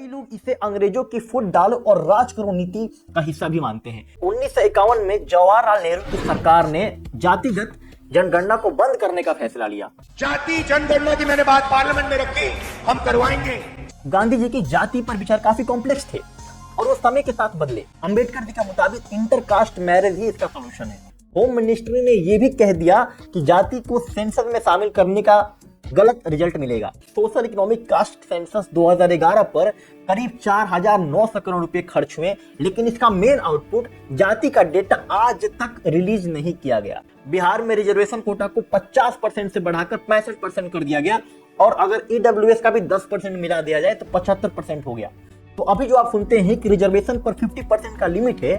कई लोग इसे अंग्रेजों की फुट डालो और राज करो नीति का हिस्सा भी मानते हैं। 1951 में जवाहरलाल नेहरू की सरकार ने जातिगत जनगणना को बंद करने का फैसला लिया। जाति जनगणना की मैंने बात पार्लियामेंट में रखी, हम करवाएंगे। गांधी जी की जाति पर विचार काफी कॉम्प्लेक्स थे और वो समय के साथ बदले। अंबेडकर जी के मुताबिक इंटरकास्ट मैरिज ही इसका सोल्यूशन है। होम मिनिस्ट्री ने यह भी कह दिया कि जाति को सेंसस में शामिल करने का गलत रिजल्ट मिलेगा। सोशल इकोनॉमिक कास्ट सेंसस 2011 पर करीब 4,900 करोड़ रुपए खर्च हुए, लेकिन इसका मेन आउटपुट जाति का डेटा आज तक रिलीज नहीं किया गया। बिहार में रिजर्वेशन कोटा को 50% से बढ़ाकर 65% कर दिया गया और अगर ईडब्ल्यूएस का भी 10% मिला दिया जाए तो 75% हो गया। तो अभी जो आप सुनते हैं कि रिजर्वेशन पर 50% का लिमिट है,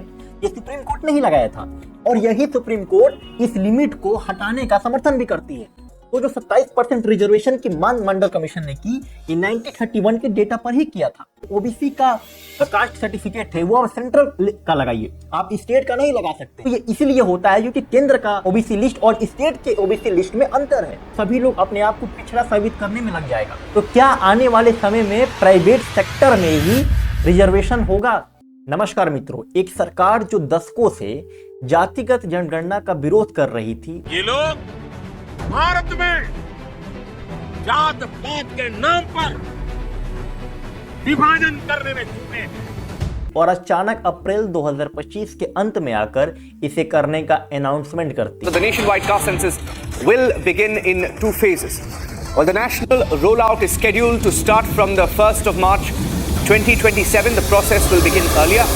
ये सुप्रीम कोर्ट ने ही लगाया था और यही सुप्रीम कोर्ट इस लिमिट को हटाने का समर्थन भी करती है। तो जो 27% रिजर्वेशन की मांग मंडल कमीशन ने की, ये 1931 के डेटा पर ही किया था। ओबीसी का कास्ट सर्टिफिकेट है वो अब सेंट्रल का लगाइए, आप स्टेट का नहीं लगा सकते। तो ये इसलिए होता है क्योंकि केंद्र का ओबीसी लिस्ट और स्टेट के ओबीसी लिस्ट में अंतर है। सभी लोग अपने आप को पिछड़ा साबित करने में लग जाएगा। तो क्या आने वाले समय में प्राइवेट सेक्टर में ही रिजर्वेशन होगा? नमस्कार मित्रों, एक सरकार जो दशकों से जातिगत जनगणना का विरोध कर रही थी, ये लोग भारत में जात पात के नाम पर विभाजन करने में जुटे हैं और अचानक अप्रैल 2025 के अंत में आकर इसे करने का अनाउंसमेंट करती है। The nationwide caste census will begin in 2 phases. While the national rollout is scheduled to start from the 1st of March 2027, the process will begin earlier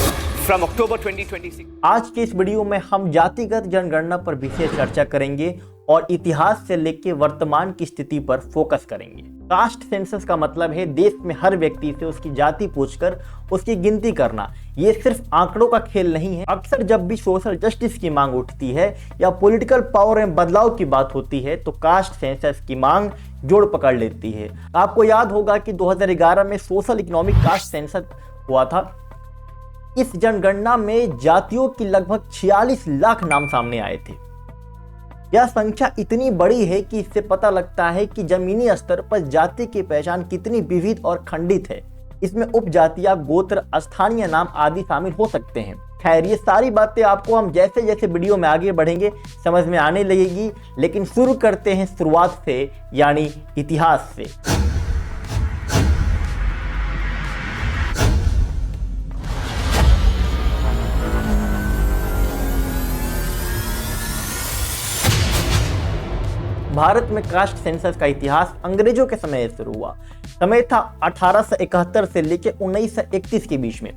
from October 2026. आज के इस वीडियो में हम जातिगत जनगणना पर विशेष चर्चा करेंगे और इतिहास से लेकर वर्तमान की स्थिति पर फोकस करेंगे। कास्ट सेंसस का मतलब है देश में हर व्यक्ति से उसकी जाति पूछकर उसकी गिनती करना। ये सिर्फ आंकड़ों का खेल नहीं है। अक्सर जब भी सोशल जस्टिस की मांग उठती है या पॉलिटिकल पावर में बदलाव की बात होती है तो कास्ट सेंसस की मांग जोड़ पकड़ लेती है। आपको याद होगा कि 2011 में सोशल इकोनॉमिक कास्ट सेंसस हुआ था। इस जनगणना में जातियों की लगभग 46 लाख नाम सामने आए थे। यह संख्या इतनी बड़ी है कि इससे पता लगता है कि जमीनी स्तर पर जाति की पहचान कितनी विविध और खंडित है। इसमें उपजातियां, गोत्र, स्थानीय नाम आदि शामिल हो सकते हैं। खैर, ये सारी बातें आपको हम जैसे जैसे वीडियो में आगे बढ़ेंगे समझ में आने लगेगी, लेकिन शुरू करते हैं शुरुआत से, यानी इतिहास से। भारत में कास्ट सेंसस का इतिहास अंग्रेजों के समय से शुरू हुआ। समय था 1871 से लेकर 1931 के बीच में।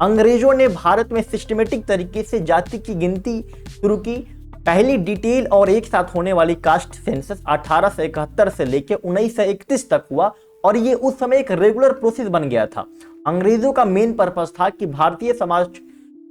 अंग्रेजों ने भारत में सिस्टमेटिक तरीके से जाति की गिनती शुरू की। पहली डिटेल और एक साथ होने वाली कास्ट सेंसस 1871 से लेकर 1931 तक हुआ और ये उस समय एक रेगुलर प्रोसेस बन गया था। अंग्रेजों का मेन पर्पस था कि भारतीय समाज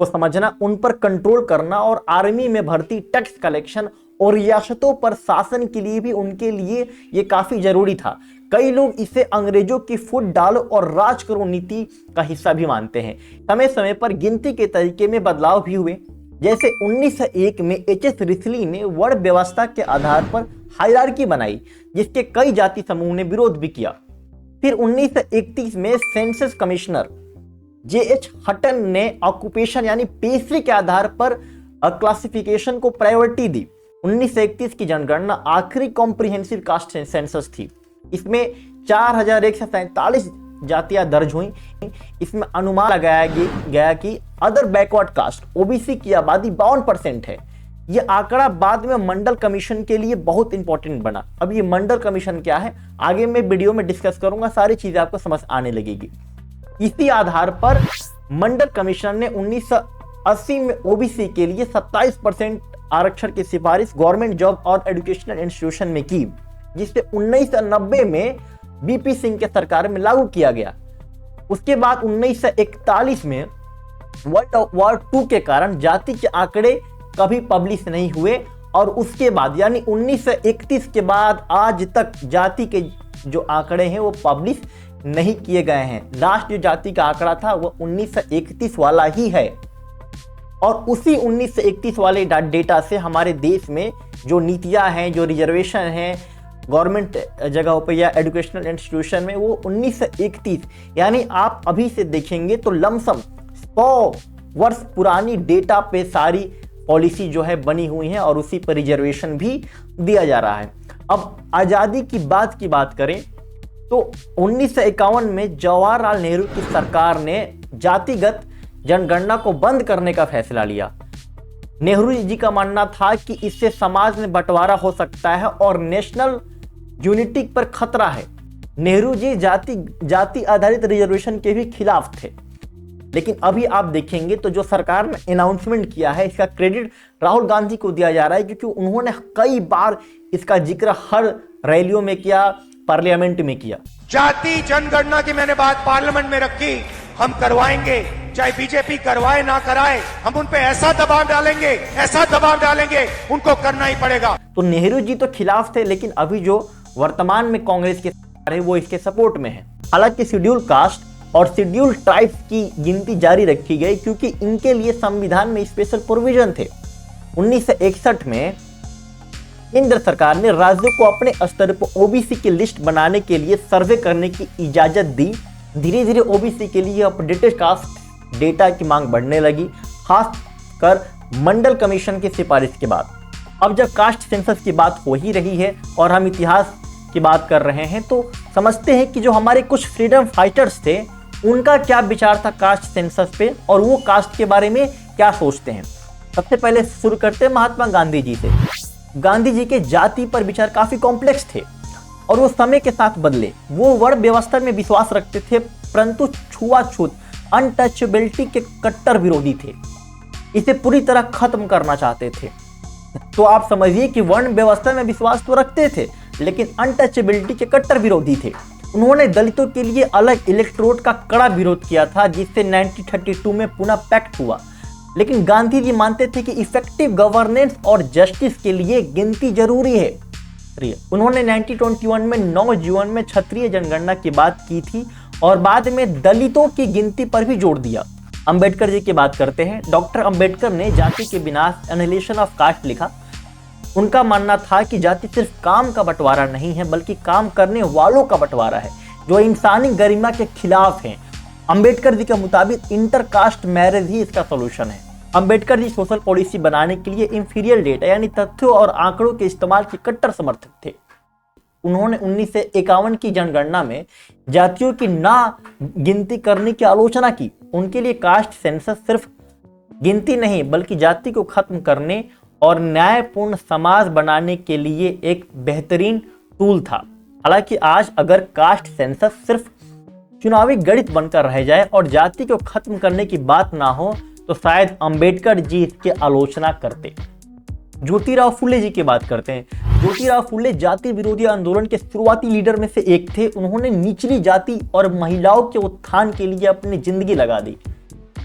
को समझना, उन पर कंट्रोल करना और आर्मी में भर्ती, टैक्स कलेक्शन और रियासतों पर शासन के लिए भी उनके लिए ये काफी जरूरी था। कई लोग इसे अंग्रेजों की फुट डालो और राज करो नीति का हिस्सा भी मानते हैं। समय समय पर गिनती के तरीके में बदलाव भी हुए। जैसे 1901 में एच.एस. रिस्ली ने वर्ण व्यवस्था के आधार पर हायरार्की बनाई, जिसके कई जाति समूह ने विरोध भी किया। फिर 1931 में सेंसस कमिश्नर जे.एच. हटन ने ऑक्यूपेशन यानी पेशे के आधार पर क्लासिफिकेशन को प्रायोरिटी दी। 1931 की जनगणना आखिरी कॉम्प्रिहेंसिव कास्ट सेंसस थी। इसमें 4147 जातियां दर्ज हुई। इसमें अनुमान लगाया गया कि अदर बैकवर्ड कास्ट ओबीसी की आबादी 52% है। यह आंकड़ा बाद में मंडल कमीशन के लिए बहुत इंपॉर्टेंट बना। अब ये मंडल कमीशन क्या है आगे मैं वीडियो में डिस्कस करूंगा, सारी चीजें आपको समझ आने लगेगी। इसी आधार पर मंडल कमीशन ने 1980 में ओबीसी के लिए 27% आरक्षण की सिफारिश गवर्नमेंट जॉब और एजुकेशनल इंस्टीट्यूशन में की, जिसे 1990 में बीपी सिंह के सरकार में लागू किया गया। उसके बाद 1941 में वर्ल्ड वॉर 2 के कारण जाति के आंकड़े कभी पब्लिश नहीं हुए और उसके बाद यानी 1931 के बाद आज तक जाति के जो आंकड़े हैं वो पब्लिश नहीं किए गए हैं। लास्ट जो जाति का आंकड़ा था वो 1931 वाला ही है और उसी 1931 वाले डेटा से हमारे देश में जो नीतियां हैं, जो रिजर्वेशन हैं, गवर्नमेंट जगहों पे या एजुकेशनल इंस्टीट्यूशन में वो 1931, यानी आप अभी से देखेंगे तो लमसम 100 वर्ष पुरानी डेटा पे सारी पॉलिसी जो है बनी हुई है और उसी पर रिजर्वेशन भी दिया जा रहा है। अब आज़ादी की बात करें तो 1951 में जवाहरलाल नेहरू की सरकार ने जातिगत जनगणना को बंद करने का फैसला लिया। नेहरू जी का मानना था कि इससे समाज में बंटवारा हो सकता है और नेशनल यूनिटी पर खतरा है। नेहरू जी जाति आधारित रिजर्वेशन के भी खिलाफ थे। लेकिन अभी आप देखेंगे तो जो सरकार ने अनाउंसमेंट किया है, इसका क्रेडिट राहुल गांधी को दिया जा रहा है, क्योंकि उन्होंने कई बार इसका जिक्र हर रैलियों में किया, पार्लियामेंट में किया। जाति जनगणना की मैंने बात पार्लियामेंट में रखी, हम करवाएंगे, चाहे बीजेपी करवाए ना कराए, हम उन पे ऐसा दबाव डालेंगे, उनको करना ही पड़ेगा। तो नेहरू जी तो खिलाफ थे, लेकिन अभी जो वर्तमान में कांग्रेस की सरकार है वो इसके सपोर्ट में है। हालांकि शेड्यूल कास्ट और शेड्यूल ट्राइब्स की गिनती जारी रखी गई, क्योंकि इनके लिए संविधान में स्पेशल प्रोविजन थे। 1961 में केंद्र सरकार ने राज्यों को अपने स्तर पर ओबीसी की लिस्ट बनाने के लिए सर्वे करने की इजाजत दी। धीरे धीरे ओबीसी के लिए अपडेटेड कास्ट डेटा की मांग बढ़ने लगी, खासकर मंडल कमीशन की सिफारिश के बाद। अब जब कास्ट सेंसस की बात हो ही रही है और हम इतिहास की बात कर रहे हैं, तो समझते हैं कि जो हमारे कुछ फ्रीडम फाइटर्स थे उनका क्या विचार था कास्ट सेंसस पे और वो कास्ट के बारे में क्या सोचते हैं। सबसे पहले शुरू करते हैं महात्मा गांधी जी से। गांधी जी के जाति पर विचार काफी कॉम्प्लेक्स थे और वो समय के साथ बदले। वो वर्ण व्यवस्था में विश्वास रखते थे, परंतु छुआछूत अनटचेबिलिटी के कट्टर विरोधी थे। इसे पूरी तरह खत्म करना चाहते थे। तो आप समझिए कि वर्ण व्यवस्था में विश्वास तो रखते थे, लेकिन अनटचेबिलिटी के कट्टर विरोधी थे। उन्होंने दलितों के लिए अलग इलेक्टोरेट का कड़ा विरोध किया था, जिससे 1932 में पुनः पैक्ट हुआ। लेकिन गांधी जी मानते थे कि इफेक्टिव गवर्नेंस और जस्टिस के लिए गिनती जरूरी है। उन्होंने 1921 में 9 जून में क्षत्रिय जनगणना की बात की थी और बाद में दलितों की गिनती पर भी जोर दिया। अंबेडकर जी की बात करते हैं। डॉक्टर अंबेडकर ने जाति के विनाश एनालिसिस ऑफ कास्ट लिखा। उनका मानना था कि जाति सिर्फ काम का बंटवारा नहीं है, बल्कि काम करने वालों का बंटवारा है, जो इंसानी गरिमा के खिलाफ है। अंबेडकर जी के मुताबिक इंटरकास्ट मैरिज ही इसका सॉल्यूशन है। अंबेडकर जी सोशल पॉलिसी बनाने के लिए इंफीरियर डेटा यानी तथ्यों और आंकड़ों के इस्तेमाल के कट्टर समर्थक थे। उन्होंने 1951 की जनगणना में जातियों की ना गिनती करने की आलोचना की। उनके लिए कास्ट सेंसस सिर्फ गिनती नहीं, बल्कि जाति को खत्म करने और न्यायपूर्ण समाज बनाने के लिए एक बेहतरीन टूल था। हालांकि आज अगर कास्ट सेंसस सिर्फ चुनावी गणित बनकर रह जाए और जाति को खत्म करने की बात ना हो, तो शायद अंबेडकर जी इसकी आलोचना करते। ज्योतिराव फुले जी की बात करते हैं। ज्योतिराव फुले जाति विरोधी आंदोलन के शुरुआती लीडर में से एक थे। उन्होंने निचली जाति और महिलाओं के उत्थान के लिए अपनी जिंदगी लगा दी।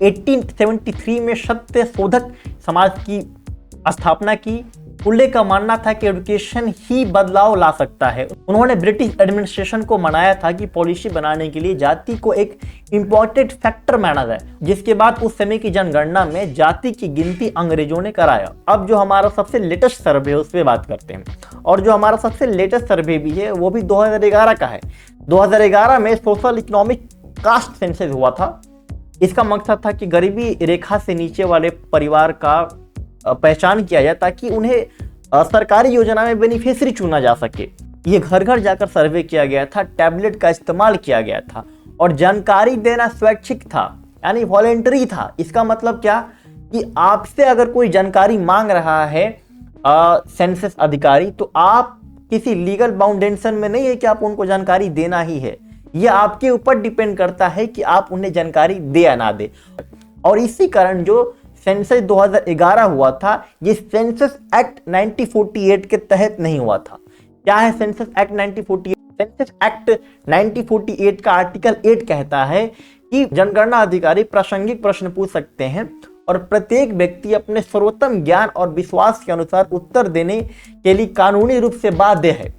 1873 में सत्य शोधक समाज की स्थापना की। फुले का मानना था कि एजुकेशन ही बदलाव ला सकता है। उन्होंने ब्रिटिश एडमिनिस्ट्रेशन को मनाया था कि पॉलिसी बनाने के लिए जाति को एक इम्पोर्टेंट फैक्टर माना जाए, जिसके बाद उस समय की जनगणना में जाति की गिनती अंग्रेजों ने कराया। अब जो हमारा सबसे लेटेस्ट सर्वे है उस पर बात करते हैं, और जो हमारा सबसे लेटेस्ट सर्वे भी है वो भी 2011 का है। 2011 में सोशल इकोनॉमिक कास्ट सेंसस हुआ था। इसका मकसद था कि गरीबी रेखा से नीचे वाले परिवार का पहचान किया जाए, ताकि उन्हें सरकारी योजना में बेनिफिशियरी चुना जा सके। ये घर घर जाकर सर्वे किया गया था, टैबलेट का इस्तेमाल किया गया था और जानकारी देना स्वैच्छिक था, यानी वॉलेंटरी था। इसका मतलब क्या कि आपसे अगर कोई जानकारी मांग रहा है सेंसस अधिकारी, तो आप किसी लीगल बाउंडेशन में नहीं है कि आप उनको जानकारी देना ही है। यह आपके ऊपर डिपेंड करता है कि आप उन्हें जानकारी दे या ना दे। और इसी कारण जो सेंसस 2011 हुआ था, ये सेंसस एक्ट 1948 के तहत नहीं हुआ था। क्या है सेंसस एक्ट 1948? सेंसस एक्ट 1948 का आर्टिकल 8 कहता है कि जनगणना अधिकारी प्रासंगिक प्रश्न पूछ सकते हैं और प्रत्येक व्यक्ति अपने सर्वोत्तम ज्ञान और विश्वास के अनुसार उत्तर देने के लिए कानूनी रूप से बाध्य है।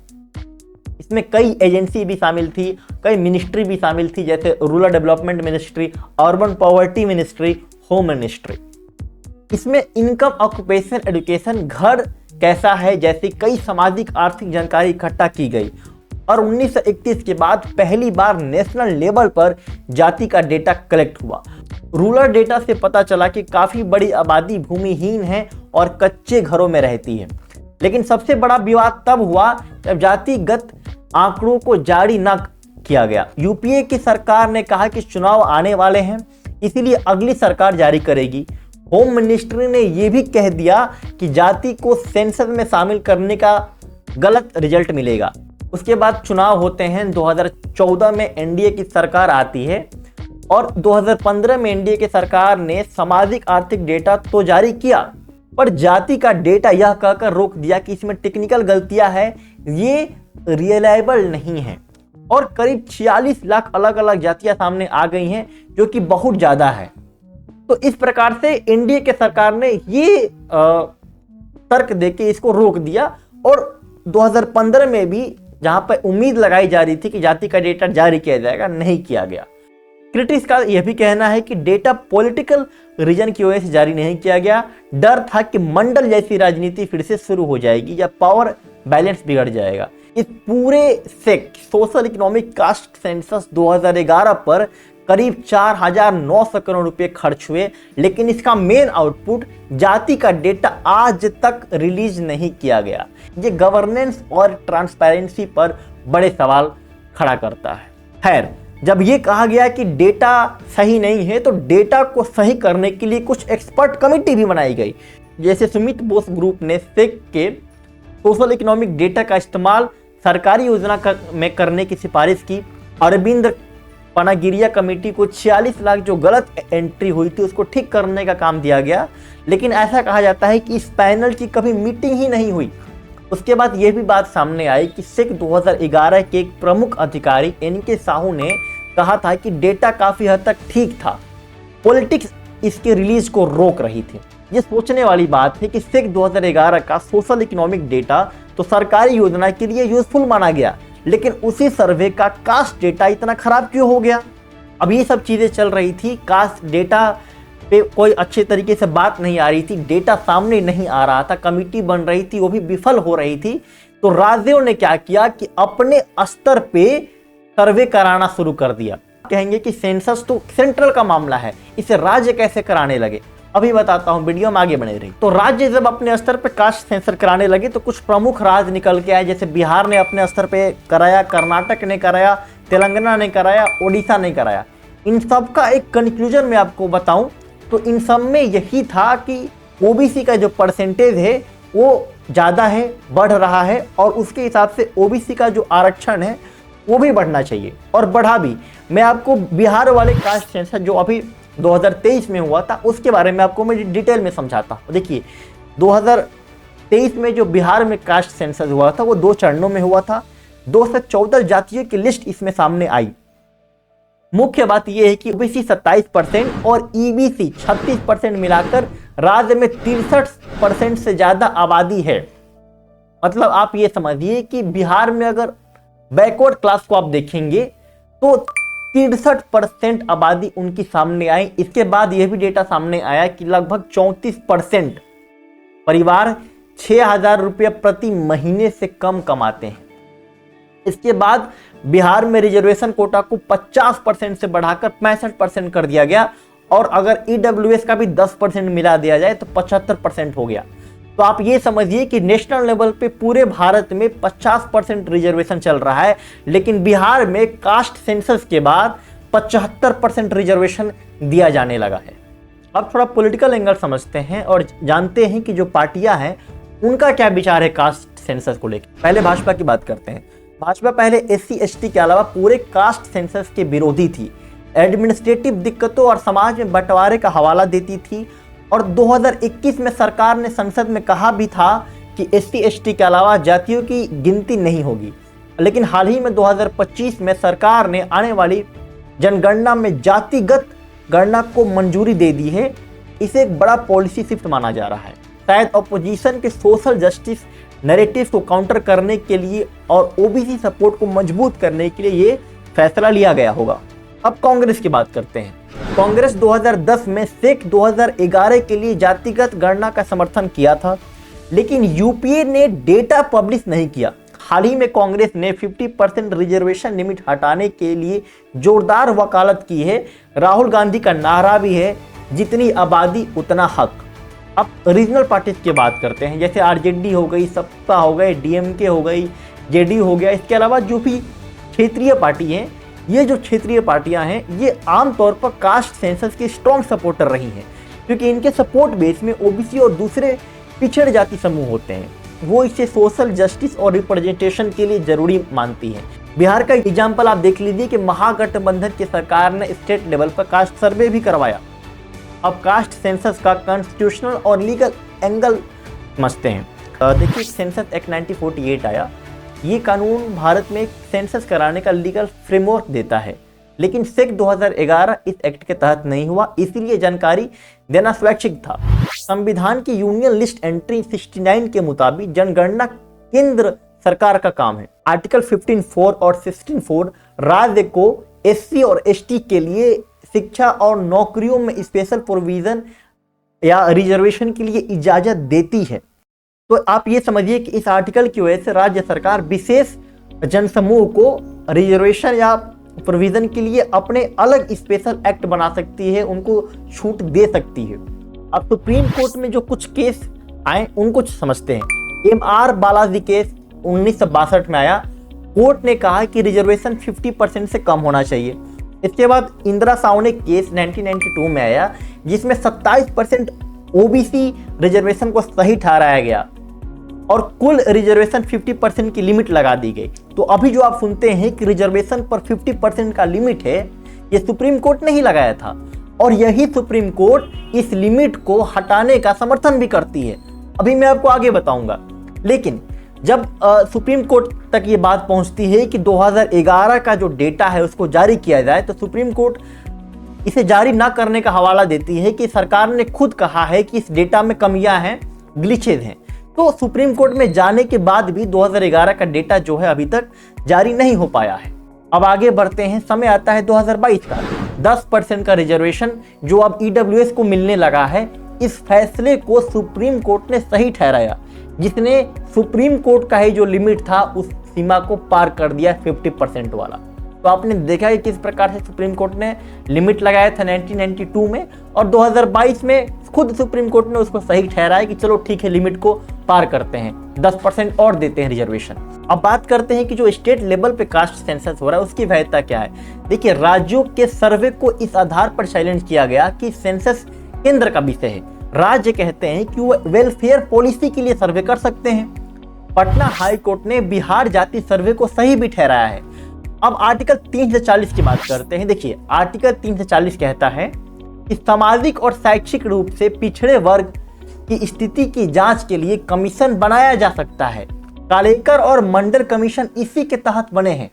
इसमें कई एजेंसी भी शामिल थी, कई मिनिस्ट्री भी शामिल थी, जैसे rural development ministry, urban poverty ministry, home ministry. इसमें इनकम, ऑक्यूपेशन, एजुकेशन, घर कैसा है जैसी कई सामाजिक आर्थिक जानकारी इकट्ठा की गई और 1931 के बाद पहली बार नेशनल लेवल पर जाति का डेटा कलेक्ट हुआ। रूरल डेटा से पता चला कि काफ़ी बड़ी आबादी भूमिहीन है और कच्चे घरों में रहती है। लेकिन सबसे बड़ा विवाद तब हुआ जब जातिगत आंकड़ों को जारी न किया गया। यूपीए की सरकार ने कहा कि चुनाव आने वाले हैं, इसीलिए अगली सरकार जारी करेगी। होम मिनिस्ट्री ने यह भी कह दिया कि जाति को सेंसस में शामिल करने का गलत रिजल्ट मिलेगा। उसके बाद चुनाव होते हैं। 2014 में एनडीए की सरकार आती है और 2015 में एनडीए की सरकार ने सामाजिक आर्थिक डेटा तो जारी किया, पर जाति का डेटा यह कहकर रोक दिया कि इसमें टेक्निकल गलतियां हैं, ये रिलायबल नहीं है। और करीब 46 लाख अलग अलग जातियां सामने आ गई हैं, जो कि बहुत ज्यादा है। तो इस प्रकार से एनडीए की सरकार ने ये तर्क देके इसको रोक दिया और 2015 में भी जहां पर उम्मीद लगाई जा रही थी कि जाति का डेटा जारी किया जाएगा, नहीं किया गया। क्रिटिक्स का यह भी कहना है कि डेटा पॉलिटिकल रीजन की वजह से जारी नहीं किया गया। डर था कि मंडल जैसी राजनीति फिर से शुरू हो जाएगी या पावर बैलेंस बिगड़ जाएगा। इस पूरे से सोशल इकोनॉमिक कास्ट सेंसस 2011 पर करीब 4,900 करोड़ रुपए खर्च हुए, लेकिन इसका मेन आउटपुट जाति का डेटा आज तक रिलीज नहीं किया गया। ये गवर्नेंस और ट्रांसपेरेंसी पर बड़े सवाल खड़ा करता है। खैर, जब ये कहा गया कि डेटा सही नहीं है, तो डेटा को सही करने के लिए कुछ एक्सपर्ट कमेटी भी बनाई गई। जैसे सुमित बोस ग्रुप ने सेक के सोशल इकोनॉमिक डेटा का इस्तेमाल सरकारी योजना में करने की सिफारिश की। अरविंद पनागिरिया कमेटी को 46 लाख जो गलत एंट्री हुई थी उसको ठीक करने का काम दिया गया, लेकिन ऐसा कहा जाता है कि इस पैनल की कभी मीटिंग ही नहीं हुई। उसके बाद यह भी बात सामने आई कि सेक 2011 के एक प्रमुख अधिकारी एनके साहू ने कहा था कि डेटा काफी हद तक ठीक था, पॉलिटिक्स इसके रिलीज को रोक रही थी। ये सोचने वाली बात है कि सेक 2011 का सोशल इकोनॉमिक डेटा तो सरकारी योजना के लिए यूजफुल माना गया, लेकिन उसी सर्वे का कास्ट डेटा इतना खराब क्यों हो गया? अब ये सब चीजें चल रही थी, कास्ट डेटा पे कोई अच्छे तरीके से बात नहीं आ रही थी, डेटा सामने नहीं आ रहा था, कमेटी बन रही थी वो भी विफल हो रही थी। तो राज्यों ने क्या किया कि अपने स्तर पे सर्वे कराना शुरू कर दिया। कहेंगे कि सेंसस तो सेंट्रल का मामला है, इसे राज्य कैसे कराने लगे? अभी बताता हूं, वीडियो में आगे बने रही। तो राज्य जब अपने स्तर पे कास्ट सेंसर कराने लगे तो कुछ प्रमुख राज्य निकल के आए, जैसे बिहार ने अपने स्तर पे कराया, कर्नाटक ने कराया, तेलंगाना ने कराया, ओडिशा ने कराया। इन सब का एक कंक्लूजन मैं आपको बताऊं तो इन सब में यही था कि ओबीसी का जो परसेंटेज है वो ज़्यादा है, बढ़ रहा है, और उसके हिसाब से ओबीसी का जो आरक्षण है वो भी बढ़ना चाहिए और बढ़ा भी। मैं आपको बिहार वाले कास्ट सेंसस जो अभी 2023 में हुआ था उसके बारे में आपको मैं डिटेल में समझाता हूँ। देखिए, 2023 में जो बिहार में कास्ट सेंसस हुआ था वो 2 चरणों में हुआ था। 214 जातियों की लिस्ट इसमें सामने आई। मुख्य बात यह है कि ओबीसी 27% और ईबीसी 36% मिलाकर राज्य में 63% से ज्यादा आबादी है। मतलब आप ये समझिए कि बिहार में अगर बैकवर्ड क्लास को आप देखेंगे तो 63% आबादी उनकी सामने आई। इसके बाद यह भी डेटा सामने आया कि लगभग 34% परिवार 6,000 रुपये प्रति महीने से कम कमाते हैं। इसके बाद बिहार में रिजर्वेशन कोटा को 50% से बढ़ाकर 65% कर दिया गया, और अगर ईडब्ल्यूएस का भी 10% मिला दिया जाए तो 75% हो गया। तो आप ये समझिए कि नेशनल लेवल पे पूरे भारत में 50% रिजर्वेशन चल रहा है, लेकिन बिहार में कास्ट सेंसस के बाद 75% रिजर्वेशन दिया जाने लगा है। अब थोड़ा पॉलिटिकल एंगल समझते हैं और जानते हैं कि जो पार्टियां हैं उनका क्या विचार है कास्ट सेंसस को लेकर। पहले भाजपा की बात करते हैं। भाजपा पहले SC/ST के अलावा पूरे कास्ट सेंसस के विरोधी थी, एडमिनिस्ट्रेटिव दिक्कतों और समाज में बंटवारे का हवाला देती थी, और 2021 में सरकार ने संसद में कहा भी था कि SC/ST के अलावा जातियों की गिनती नहीं होगी। लेकिन हाल ही में 2025 में सरकार ने आने वाली जनगणना में जातिगत गणना को मंजूरी दे दी है। इसे एक बड़ा पॉलिसी शिफ्ट माना जा रहा है। शायद अपोजिशन के सोशल जस्टिस नैरेटिव को काउंटर करने के लिए और ओबीसी सपोर्ट को मजबूत करने के लिए ये फैसला लिया गया होगा। अब कांग्रेस की बात करते हैं। कांग्रेस 2010 में सेक 2011 के लिए जातिगत गणना का समर्थन किया था। लेकिन यूपीए ने डेटा पब्लिश नहीं किया। हाल ही में कांग्रेस ने 50% रिजर्वेशन लिमिट हटाने के लिए जोरदार वकालत की है। राहुल गांधी का नारा भी है, जितनी आबादी उतना हक। अब रीजनल पार्टीज की बात करते हैं, जैसे आरजेडी हो गई, सपा हो गए, डीएमके हो गई, जेडीयू हो गया। इसके अलावा जो भी क्षेत्रीय पार्टी हैं, ये जो क्षेत्रीय पार्टियां हैं, ये आमतौर पर कास्ट सेंसस की स्ट्रॉन्ग सपोर्टर रही हैं, क्योंकि इनके सपोर्ट बेस में ओबीसी और दूसरे पिछड़ जाति समूह होते हैं। वो इसे सोशल जस्टिस और रिप्रेजेंटेशन के लिए जरूरी मानती हैं। बिहार का एग्जाम्पल आप देख लीजिए कि महागठबंधन की सरकार ने स्टेट लेवल पर कास्ट सर्वे भी करवाया। अब कास्ट सेंसस का कॉन्स्टिट्यूशनल और लीगल एंगल समझते हैं। देखिए, सेंसस एक्ट 1948 आया। ये कानून भारत में सेंसस कराने का लीगल फ्रेमवर्क देता है, लेकिन सेक्ट 2011 इस एक्ट के तहत नहीं हुआ, इसीलिए जानकारी देना स्वैच्छिक था। संविधान की यूनियन लिस्ट एंट्री 69 के मुताबिक जनगणना केंद्र सरकार का काम है। आर्टिकल 15(4) और 16(4) राज्य को एससी और एसटी के लिए शिक्षा और नौकरियों में स्पेशल प्रोविजन या रिजर्वेशन के लिए इजाजत देती है। तो आप ये समझिए कि इस आर्टिकल की वजह से राज्य सरकार विशेष जनसमूह को रिजर्वेशन या प्रोविजन के लिए अपने अलग स्पेशल एक्ट बना सकती है, उनको छूट दे सकती है। अब सुप्रीम कोर्ट में जो कुछ केस आए उनको समझते हैं। एमआर बालाजी केस 1962 में आया। कोर्ट ने कहा कि रिजर्वेशन 50% से कम होना चाहिए। इसके बाद इंदिरा सावने केस 1992 में आया, जिसमें 27% ओबीसी रिजर्वेशन को सही ठहराया गया और कुल रिजर्वेशन 50% की लिमिट लगा दी गई। तो अभी जो आप सुनते हैं कि रिजर्वेशन पर 50% का लिमिट है, ये सुप्रीम कोर्ट ने ही लगाया था और यही सुप्रीम कोर्ट इस लिमिट को हटाने का समर्थन भी करती है। अभी मैं आपको आगे बताऊंगा। लेकिन जब सुप्रीम कोर्ट तक ये बात पहुंचती है कि 2011 का जो डेटा है उसको जारी किया जाए, तो सुप्रीम कोर्ट इसे जारी ना करने का हवाला देती है कि सरकार ने खुद कहा है कि इस डेटा में कमियां हैं, ग्लिचेज हैं। तो सुप्रीम कोर्ट में जाने के बाद भी 2011 का डेटा जो है अभी तक जारी नहीं हो पाया है। अब आगे बढ़ते हैं। समय आता है 2022 का। 10% का रिजर्वेशन जो अब ईडब्ल्यूएस को मिलने लगा है, इस फैसले को सुप्रीम कोर्ट ने सही ठहराया, जिसने सुप्रीम कोर्ट का ही जो लिमिट था उस सीमा को पार कर दिया 50% वाला। तो आपने देखा है किस प्रकार से सुप्रीम कोर्ट ने लिमिट लगाया था 1992 में, और 2022 में खुद सुप्रीम कोर्ट ने उसको सही ठहराया कि चलो ठीक है, लिमिट को पार करते हैं, 10% और देते हैं रिजर्वेशन। अब बात करते हैं कि जो स्टेट लेवल पे कास्ट सेंसस हो रहा है उसकी वैधता क्या है। देखिए, राज्यों के सर्वे को इस आधार पर चैलेंज किया गया कि सेंसस केंद्र का विषय है। राज्य कहते हैं कि वो वेलफेयर पॉलिसी के लिए सर्वे कर सकते हैं। पटना हाई कोर्ट ने बिहार जाति सर्वे को सही भी ठहराया है। अब आर्टिकल 340 की बात करते हैं। देखिए, आर्टिकल 340 कहता है कि सामाजिक और शैक्षिक रूप से पिछड़े वर्ग की स्थिति की जांच के लिए कमीशन बनाया जा सकता है। कालेकर और मंडल कमीशन इसी के तहत बने हैं।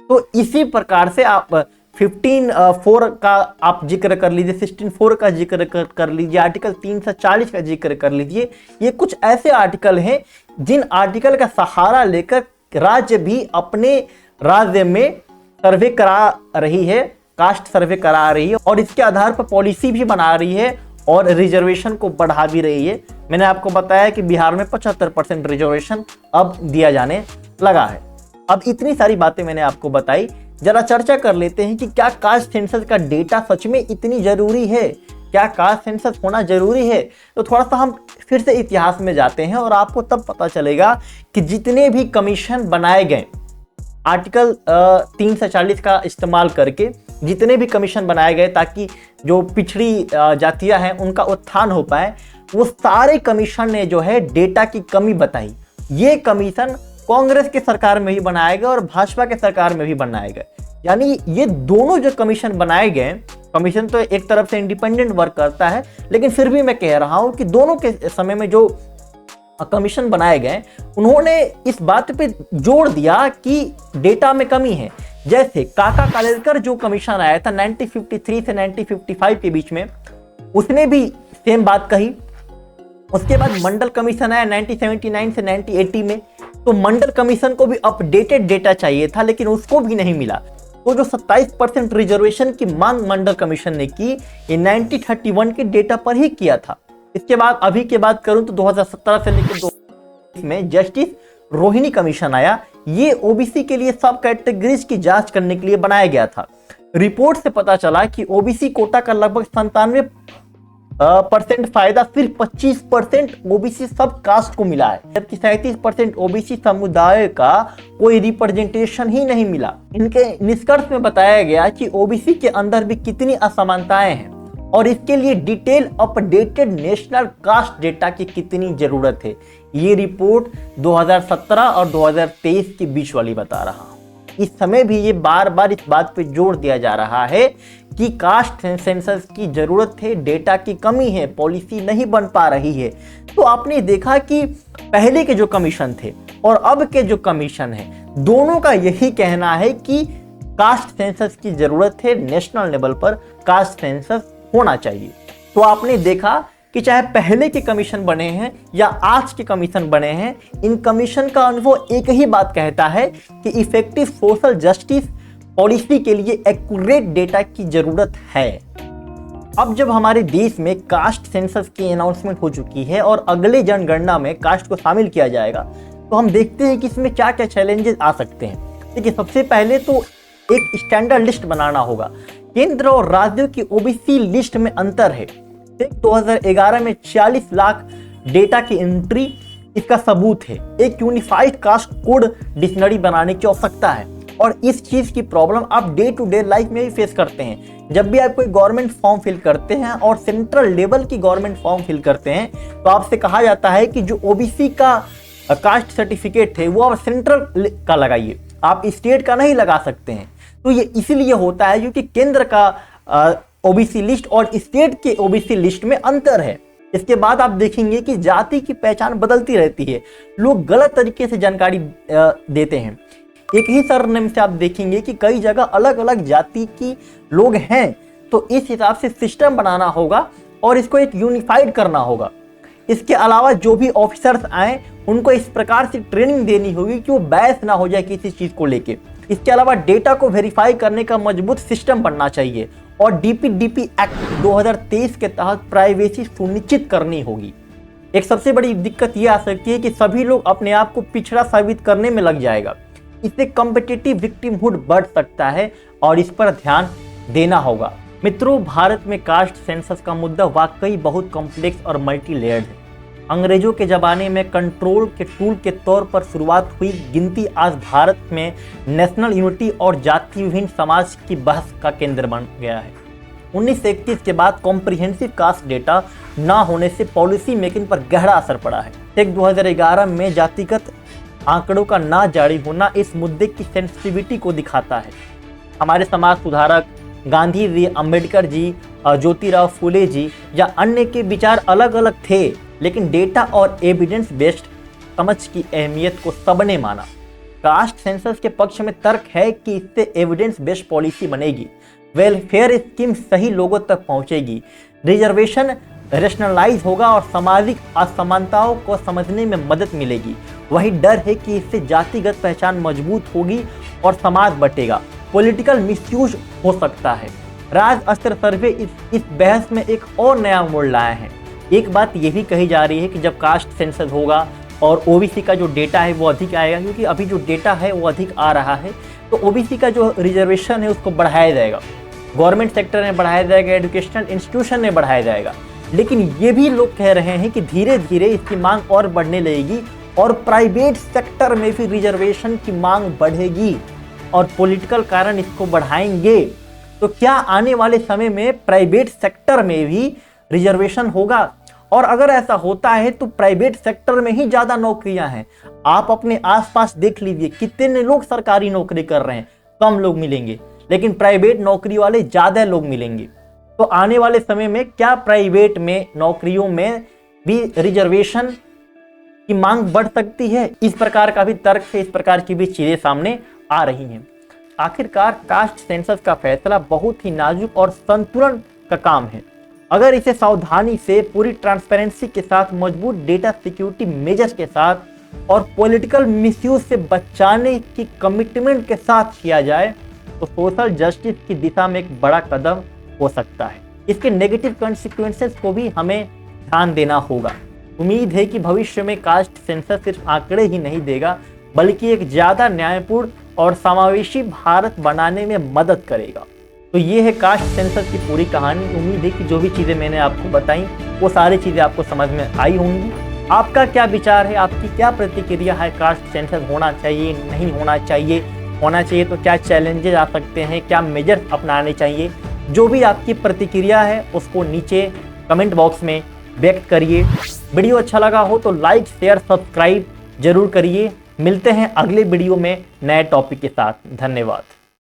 तो इसी प्रकार से आप 15(4) का आप जिक्र कर लीजिए, 16(4) का जिक्र कर लीजिए, आर्टिकल 340 का जिक्र कर लीजिए। ये कुछ ऐसे आर्टिकल हैं जिन आर्टिकल का सहारा लेकर राज्य भी अपने राज्य में सर्वे करा रही है, कास्ट सर्वे करा रही है, और इसके आधार पर पॉलिसी भी बना रही है और रिजर्वेशन को बढ़ा भी रही है। मैंने आपको बताया कि बिहार में 75% रिजर्वेशन अब दिया जाने लगा है। अब इतनी सारी बातें मैंने आपको बताई, जरा चर्चा कर लेते हैं कि क्या कास्ट सेंसस का डेटा सच में इतनी जरूरी है, क्या कास्ट सेंसस होना जरूरी है। तो थोड़ा सा हम फिर से इतिहास में जाते हैं और आपको तब पता चलेगा कि जितने भी कमीशन बनाए गए आर्टिकल 340 का इस्तेमाल करके, जितने भी कमीशन बनाए गए ताकि जो पिछड़ी जातियां हैं उनका उत्थान हो पाए, वो सारे कमीशन ने जो है डेटा की कमी बताई। ये कमीशन कांग्रेस के सरकार में भी बनाए गए और भाजपा के सरकार में भी बनाए गए। यानी ये दोनों जो कमीशन बनाए गए, कमीशन तो एक तरफ से इंडिपेंडेंट वर्क करता है, लेकिन फिर भी मैं कह रहा हूं कि दोनों के समय में जो कमीशन बनाए गए उन्होंने इस बात पे जोर दिया कि डेटा में कमी है। जैसे काका कालेलकर जो कमीशन आया था 1953 से 1955 के बीच में, उसने भी सेम बात कही। उसके बाद मंडल कमीशन आया 1979 से 1980 में, तो मंडल कमीशन को भी अपडेटेड डेटा चाहिए था, लेकिन उसको भी नहीं मिला। तो जो 27% रिजर्वेशन की मांग मंडल कमीशन ने की, ये 1931 के डेटा पर ही किया था। इसके बाद अभी की बात करूं तो 2017 से लेकर 2020 में जस्टिस रोहिणी कमीशन आया। ये ओबीसी के लिए सब कैटेगरीज की जांच करने के लिए बनाया गया था। रिपोर्ट से पता चला कि ओबीसी कोटा का लगभग 97% फायदा सिर्फ 25% ओबीसी सब कास्ट को मिला है, जबकि 37% ओबीसी समुदाय का कोई रिप्रेजेंटेशन ही नहीं मिला। इनके निष्कर्ष में बताया गया कि ओबीसी के अंदर भी कितनी असमानताएं हैं और इसके लिए detail updated national caste data की कितनी जरूरत है। ये रिपोर्ट 2017 और 2023 के बीच वाली बता रहा हूं। इस समय भी ये बार बार इस बात पे जोर दिया जा रहा है कि कास्ट सेंसस की जरूरत है, डेटा की कमी है, पॉलिसी नहीं बन पा रही है। तो आपने देखा कि पहले के जो कमीशन थे और अब के जो कमीशन है, दोनों का यही कहना है कि कास्ट सेंसस की जरूरत है, नेशनल लेवल पर कास्ट सेंसस होना चाहिए। तो आपने देखा कि चाहे पहले के कमीशन बने हैं या आज के कमीशन बने हैं, इन कमीशन का अनुभव एक ही बात कहता है कि इफेक्टिव सोशल जस्टिस पॉलिसी के लिए एक्यूरेट डेटा की जरूरत है। अब जब हमारे देश में कास्ट सेंसस की अनाउंसमेंट हो चुकी है और अगले जनगणना में कास्ट को शामिल किया जाएगा, तो हम देखते हैं कि इसमें क्या क्या चैलेंजेस आ सकते हैं। देखिए, सबसे पहले तो एक स्टैंडर्ड लिस्ट बनाना होगा। केंद्र और राज्यों की ओबीसी लिस्ट में अंतर है। 2011 में 40 लाख डेटा की एंट्री इसका सबूत है। एक यूनिफाइड कास्ट कोड डिक्शनरी बनाने की आवश्यकता है और इस चीज की प्रॉब्लम आप डे टू डे लाइफ में भी फेस करते हैं। जब भी आप कोई गवर्नमेंट फॉर्म फिल करते हैं और सेंट्रल लेवल की गवर्नमेंट फॉर्म फिल करते हैं, तो आपसे कहा जाता है कि जो ओबीसी का कास्ट सर्टिफिकेट है वो आप सेंट्रल का लगाइए, आप स्टेट का नहीं लगा सकते हैं। तो ये इसीलिए होता है क्योंकि केंद्र का ओबीसी लिस्ट और स्टेट के ओबीसी लिस्ट में अंतर है। इसके बाद आप देखेंगे कि जाति की पहचान बदलती रहती है, लोग गलत तरीके से जानकारी देते हैं। एक ही सरनेम से आप देखेंगे कि कई जगह अलग अलग जाति की लोग हैं, तो इस हिसाब से सिस्टम बनाना होगा और इसको एक यूनिफाइड करना होगा। इसके अलावा जो भी ऑफिसर्स आए उनको इस प्रकार से ट्रेनिंग देनी होगी कि वो बहस ना हो जाए किसी चीज को लेके। इसके अलावा डेटा को वेरीफाई करने का मजबूत सिस्टम बनना चाहिए और डीपीडीपी एक्ट 2023 के तहत प्राइवेसी सुनिश्चित करनी होगी। एक सबसे बड़ी दिक्कत यह आ सकती है कि सभी लोग अपने आप को पिछड़ा साबित करने में लग जाएगा। इससे कॉम्पिटिटिव विक्टिमहुड बढ़ सकता है और इस पर ध्यान देना होगा। मित्रों, भारत में कास्ट सेंसस का मुद्दा वाकई बहुत कॉम्प्लेक्स और मल्टी लेयर्ड है। अंग्रेजों के ज़माने में कंट्रोल के टूल के तौर पर शुरुआत हुई गिनती आज भारत में नेशनल यूनिटी और जाति विभिन्न समाज की बहस का केंद्र बन गया है। 1931 के बाद कॉम्प्रिहेंसिव कास्ट डेटा ना होने से पॉलिसी मेकिंग पर गहरा असर पड़ा है। 2011 में जातिगत आंकड़ों का ना जारी होना इस मुद्दे की सेंसिटिविटी को दिखाता है। हमारे समाज सुधारक गांधी जी, अम्बेडकर जी, ज्योतिराव फुले जी या अन्य के विचार अलग अलग थे, लेकिन डेटा और एविडेंस बेस्ड समझ की अहमियत को सबने माना। कास्ट सेंसस के पक्ष में तर्क है कि इससे एविडेंस बेस्ड पॉलिसी बनेगी, वेलफेयर स्कीम सही लोगों तक पहुंचेगी, रिजर्वेशन रेशनलाइज होगा और सामाजिक असमानताओं को समझने में मदद मिलेगी। वही डर है कि इससे जातिगत पहचान मजबूत होगी और समाज बटेगा, पॉलिटिकल मिसयूज हो सकता है। राज्य स्तर सर्वे इस बहस में एक और नया मोड़ लाए हैं। एक बात यह भी कही जा रही है कि जब कास्ट सेंसस होगा और ओबीसी का जो डेटा है वो अधिक आएगा, क्योंकि अभी जो डेटा है वो अधिक आ रहा है, तो ओबीसी का जो रिजर्वेशन है उसको बढ़ाया जाएगा, गवर्नमेंट सेक्टर में बढ़ाया जाएगा, एजुकेशनल इंस्टीट्यूशन में बढ़ाया जाएगा। लेकिन ये भी लोग कह रहे हैं कि धीरे धीरे इसकी मांग और बढ़ने लगेगी और प्राइवेट सेक्टर में भी रिजर्वेशन की मांग बढ़ेगी और पॉलिटिकल कारण इसको बढ़ाएंगे। तो क्या आने वाले समय में प्राइवेट सेक्टर में भी रिजर्वेशन होगा? और अगर ऐसा होता है तो प्राइवेट सेक्टर में ही ज्यादा नौकरियां हैं। आप अपने आसपास देख लीजिए कितने लोग सरकारी नौकरी कर रहे हैं, कम लोग मिलेंगे, लेकिन प्राइवेट नौकरी वाले ज्यादा लोग मिलेंगे। तो आने वाले समय में क्या प्राइवेट में नौकरियों में भी रिजर्वेशन की मांग बढ़ सकती है? इस प्रकार का भी तर्क से इस प्रकार की भी चीजें सामने आ रही हैं। आखिरकार कास्ट सेंसस का फैसला बहुत ही नाजुक और संतुलन का काम है। अगर इसे सावधानी से, पूरी ट्रांसपेरेंसी के साथ, मजबूत डेटा सिक्योरिटी मेजर्स के साथ और पॉलिटिकल मिसयूज से बचाने की कमिटमेंट के साथ किया जाए तो सोशल जस्टिस की दिशा में एक बड़ा कदम हो सकता है। इसके नेगेटिव कॉन्सिक्वेंसेस को भी हमें ध्यान देना होगा। उम्मीद है कि भविष्य में कास्ट सेंसस सिर्फ आंकड़े ही नहीं देगा, बल्कि एक ज़्यादा न्यायपूर्ण और समावेशी भारत बनाने में मदद करेगा। तो ये है कास्ट सेंसस की पूरी कहानी। उम्मीद है कि जो भी चीज़ें मैंने आपको बताई वो सारी चीज़ें आपको समझ में आई होंगी। आपका क्या विचार है, आपकी क्या प्रतिक्रिया है? कास्ट सेंसस होना चाहिए, नहीं होना चाहिए? होना चाहिए तो क्या चैलेंजेस आ सकते हैं, क्या मेजर्स अपनाने चाहिए? जो भी आपकी प्रतिक्रिया है उसको नीचे कमेंट बॉक्स में व्यक्त करिए। वीडियो अच्छा लगा हो तो लाइक, शेयर, सब्सक्राइब जरूर करिए। मिलते हैं अगले वीडियो में नए टॉपिक के साथ। धन्यवाद।